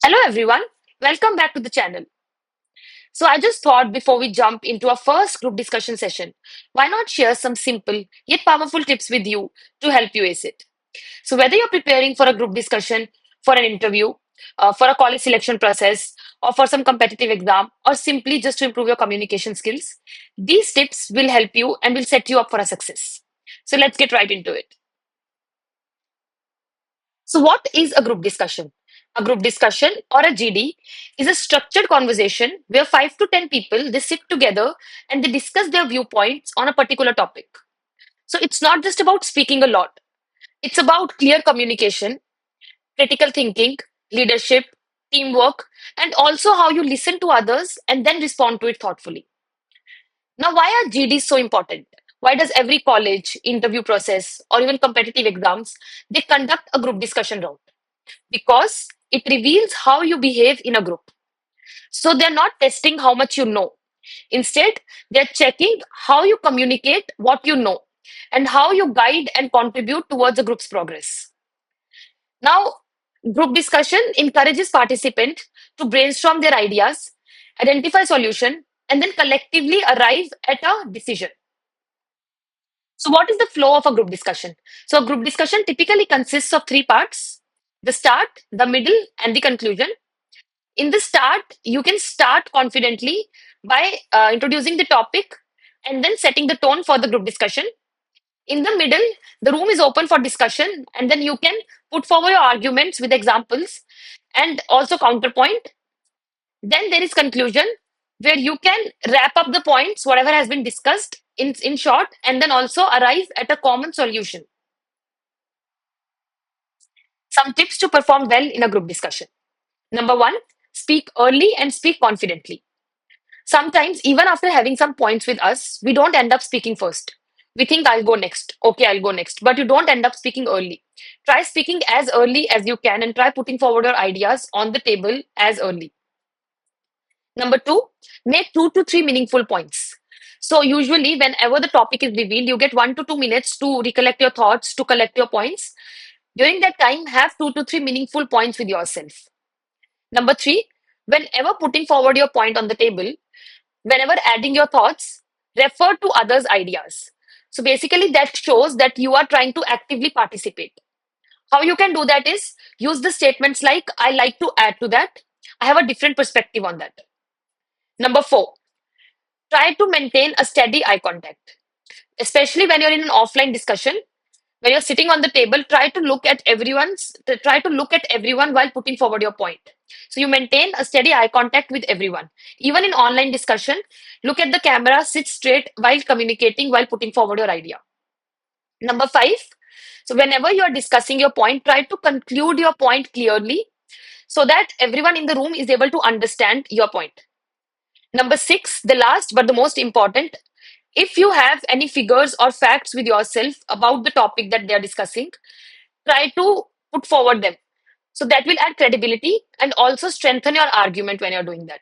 Hello everyone, welcome back to the channel. So I just thought before we jump into our first group discussion session, why not share some simple yet powerful tips with you to help you ace it. So whether you're preparing for a group discussion, for an interview, for a college selection process, or for some competitive exam, or simply just to improve your communication skills, these tips will help you and will set you up for a success. So let's get right into it. So, what is a group discussion? A group discussion or a GD is a structured conversation where 5 to 10 people they sit together and they discuss their viewpoints on a particular topic. So, it's not just about speaking a lot. It's about clear communication, critical thinking, leadership, teamwork, and also how you listen to others and then respond to it thoughtfully. Now, why are GDs so important? Why does every college, interview process, or even competitive exams they conduct a group discussion round? Because it reveals how you behave in a group. So they're not testing how much you know. Instead, they're checking how you communicate what you know and how you guide and contribute towards a group's progress. Now, group discussion encourages participants to brainstorm their ideas, identify solution, and then collectively arrive at a decision. So, what is the flow of a group discussion? So, a group discussion typically consists of three parts: the start, the middle, and the conclusion. In the start, you can start confidently by introducing the topic and then setting the tone for the group discussion. In the middle, the room is open for discussion, and then you can put forward your arguments with examples and also counterpoint. Then there is conclusion, where you can wrap up the points, whatever has been discussed in short, and then also arrive at a common solution. Some tips to perform well in a group discussion. Number one, speak early and speak confidently. Sometimes, even after having some points with us, we don't end up speaking first. We think I'll go next. Okay, I'll go next. But you don't end up speaking early. Try speaking as early as you can and try putting forward your ideas on the table as early. Number two, make 2 to 3 meaningful points. So, usually, whenever the topic is revealed, you get 1 to 2 minutes to recollect your thoughts, to collect your points. During that time, have 2 to 3 meaningful points with yourself. Number three, whenever putting forward your point on the table, whenever adding your thoughts, refer to others' ideas. So basically, that shows that you are trying to actively participate. How you can do that is use the statements like, I like to add to that. I have a different perspective on that. Number four, try to maintain a steady eye contact, especially when you're in an offline discussion. When you're sitting on the table, try to look at everyone while putting forward your point. So you maintain a steady eye contact with everyone. Even in online discussion, look at the camera, sit straight while communicating, while putting forward your idea. Number five, so whenever you are discussing your point, try to conclude your point clearly so that everyone in the room is able to understand your point. Number six, the last but the most important, if you have any figures or facts with yourself about the topic that they are discussing, try to put forward them. So that will add credibility and also strengthen your argument when you're doing that.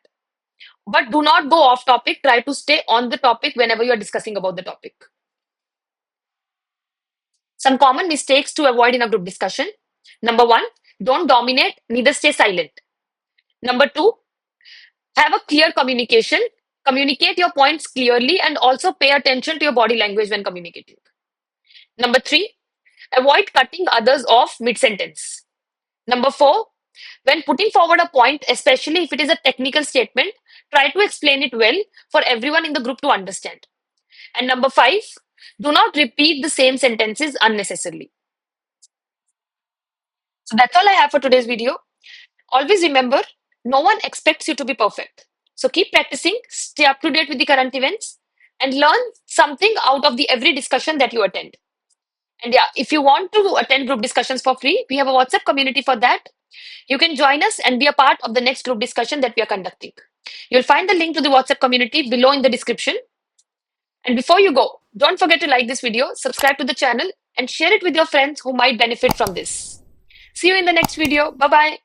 But do not go off topic. Try to stay on the topic whenever you're discussing about the topic. Some common mistakes to avoid in a group discussion. Number one, don't dominate, neither stay silent. Number two, have a clear communication. Communicate your points clearly and also pay attention to your body language when communicating. Number three, avoid cutting others off mid sentence. Number four, when putting forward a point, especially if it is a technical statement, try to explain it well for everyone in the group to understand. And number five, do not repeat the same sentences unnecessarily. So that's all I have for today's video. Always remember, no one expects you to be perfect. So keep practicing, stay up to date with the current events, and learn something out of the every discussion that you attend. And yeah, if you want to attend group discussions for free, we have a WhatsApp community for that. You can join us and be a part of the next group discussion that we are conducting. You'll find the link to the WhatsApp community below in the description. And before you go, don't forget to like this video, subscribe to the channel, and share it with your friends who might benefit from this. See you in the next video. Bye bye.